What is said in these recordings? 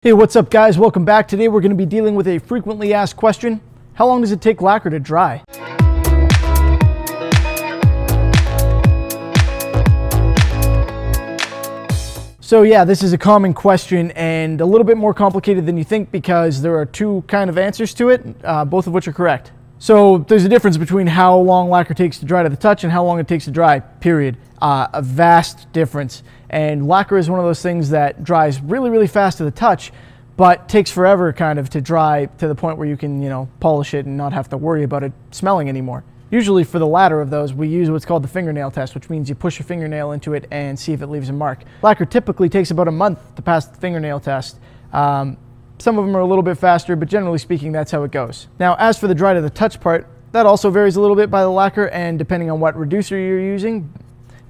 Hey, what's up guys? Welcome back. Today we're going to be dealing with a frequently asked question. How long does it take lacquer to dry? So yeah, this is a common question and a little bit more complicated than you think because there are two kind of answers to it, both of which are correct. So there's a difference between how long lacquer takes to dry to the touch and how long it takes to dry, period. A vast difference. And lacquer is one of those things that dries really, really fast to the touch, but takes forever kind of to dry to the point where you can, polish it and not have to worry about it smelling anymore. Usually for the latter of those, we use what's called the fingernail test, which means you push a fingernail into it and see if it leaves a mark. Lacquer typically takes about a month to pass the fingernail test. Some of them are a little bit faster, but generally speaking, that's how it goes. Now, as for the dry to the touch part, that also varies a little bit by the lacquer and depending on what reducer you're using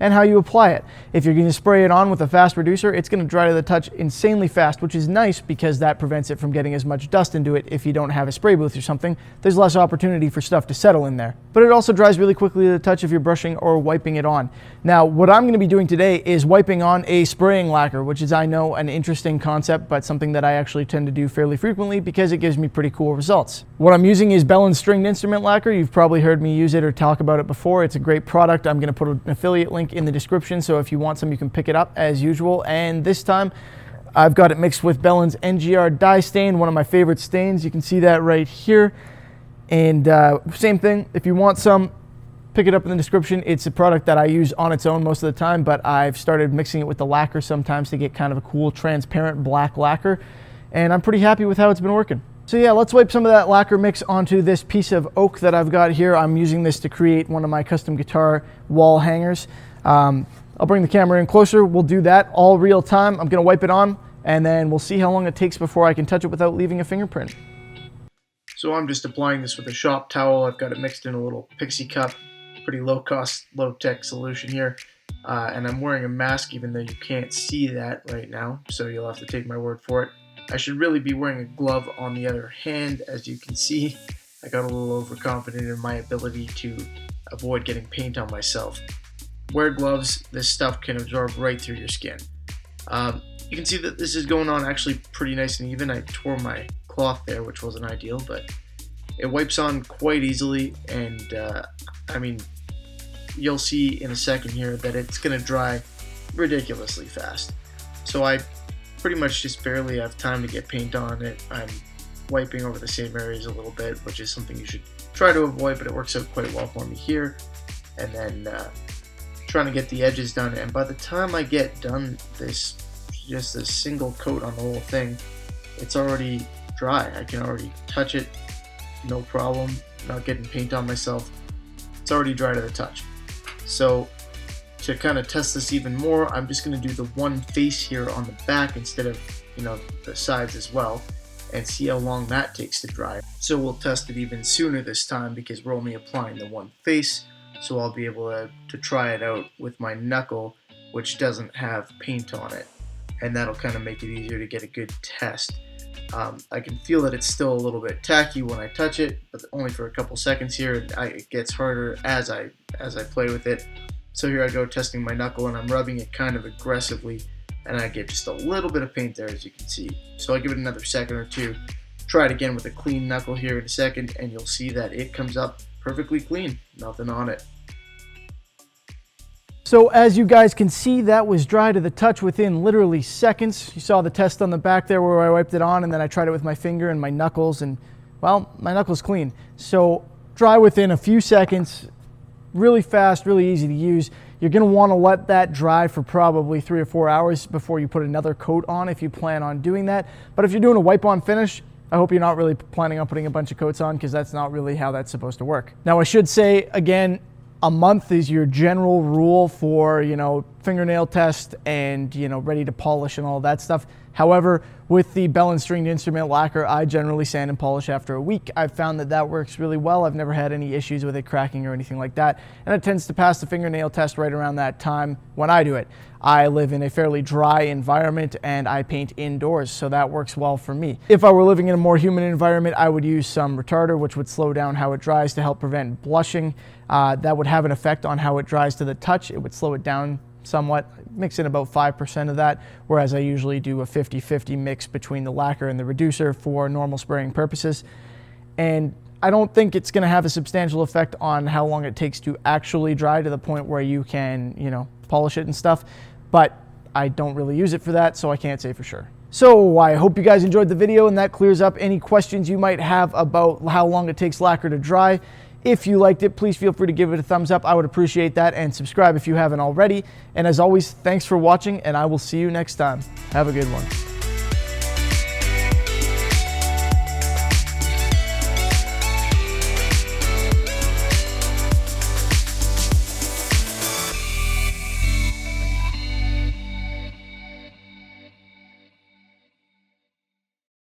and how you apply it. If you're going to spray it on with a fast reducer, it's going to dry to the touch insanely fast, which is nice because that prevents it from getting as much dust into it. If you don't have a spray booth or something, there's less opportunity for stuff to settle in there. But it also dries really quickly to the touch if you're brushing or wiping it on. Now, what I'm going to be doing today is wiping on a spraying lacquer, which is, I know, an interesting concept, but something that I actually tend to do fairly frequently because it gives me pretty cool results. What I'm using is Bell & Stringed Instrument Lacquer. You've probably heard me use it or talk about it before. It's a great product. I'm going to put an affiliate link in the description, so if you want some, you can pick it up as usual. And this time, I've got it mixed with Bellin's NGR dye stain, one of my favorite stains. You can see that right here. And same thing, if you want some, pick it up in the description. It's a product that I use on its own most of the time, but I've started mixing it with the lacquer sometimes to get kind of a cool transparent black lacquer. And I'm pretty happy with how it's been working. So yeah, let's wipe some of that lacquer mix onto this piece of oak that I've got here. I'm using this to create one of my custom guitar wall hangers. I'll bring the camera in closer. We'll do that all real time. I'm gonna wipe it on and then we'll see how long it takes before I can touch it without leaving a fingerprint. So I'm just applying this with a shop towel. I've got it mixed in a little pixie cup, pretty low cost, low tech solution here. And I'm wearing a mask even though you can't see that right now. So you'll have to take my word for it. I should really be wearing a glove on the other hand. As you can see, I got a little overconfident in my ability to avoid getting paint on myself. Wear gloves, this stuff can absorb right through your skin. You can see that this is going on actually pretty nice and even. I tore my cloth there, which wasn't ideal, but it wipes on quite easily, and I mean, you'll see in a second here that it's going to dry ridiculously fast. So I pretty much just barely have time to get paint on it. I'm wiping over the same areas a little bit, which is something you should try to avoid, but it works out quite well for me here. And then trying to get the edges done, and by the time I get done just this single coat on the whole thing, it's already dry. I can already touch it, no problem, not getting paint on myself. It's already dry to the touch. So to kind of test this even more, I'm just going to do the one face here on the back instead of the sides as well, and see how long that takes to dry. So we'll test it even sooner this time because we're only applying the one face. So I'll be able to try it out with my knuckle, which doesn't have paint on it, and that'll kind of make it easier to get a good test. I can feel that it's still a little bit tacky when I touch it, but only for a couple seconds here. It gets harder as I play with it. So here I go testing my knuckle, and I'm rubbing it kind of aggressively, and I get just a little bit of paint there, as you can see. So I'll give it another second or two. Try it again with a clean knuckle here in a second, and you'll see that it comes up perfectly clean, nothing on it. So as you guys can see, that was dry to the touch within literally seconds. You saw the test on the back there where I wiped it on, and then I tried it with my finger and my knuckles, and well, my knuckles clean. So dry within a few seconds, really fast, really easy to use. You're gonna wanna let that dry for probably 3 or 4 hours before you put another coat on if you plan on doing that. But if you're doing a wipe on finish, I hope you're not really planning on putting a bunch of coats on because that's not really how that's supposed to work. Now I should say, again, a month is your general rule for, fingernail test and, ready to polish and all that stuff. However, with the Bell & Stringed Instrument Lacquer, I generally sand and polish after a week. I've found that works really well. I've never had any issues with it cracking or anything like that. And it tends to pass the fingernail test right around that time when I do it. I live in a fairly dry environment and I paint indoors, so that works well for me. If I were living in a more humid environment, I would use some retarder, which would slow down how it dries to help prevent blushing. That would have an effect on how it dries to the touch. It would slow it down somewhat. mix in about 5% of that, whereas I usually do a 50-50 mix between the lacquer and the reducer for normal spraying purposes. And I don't think it's going to have a substantial effect on how long it takes to actually dry to the point where you can, you know, polish it and stuff, but I don't really use it for that, so I can't say for sure. So I hope you guys enjoyed the video and that clears up any questions you might have about how long it takes lacquer to dry. If you liked it, please feel free to give it a thumbs up. I would appreciate that, and subscribe if you haven't already. And as always, thanks for watching, and I will see you next time. Have a good one.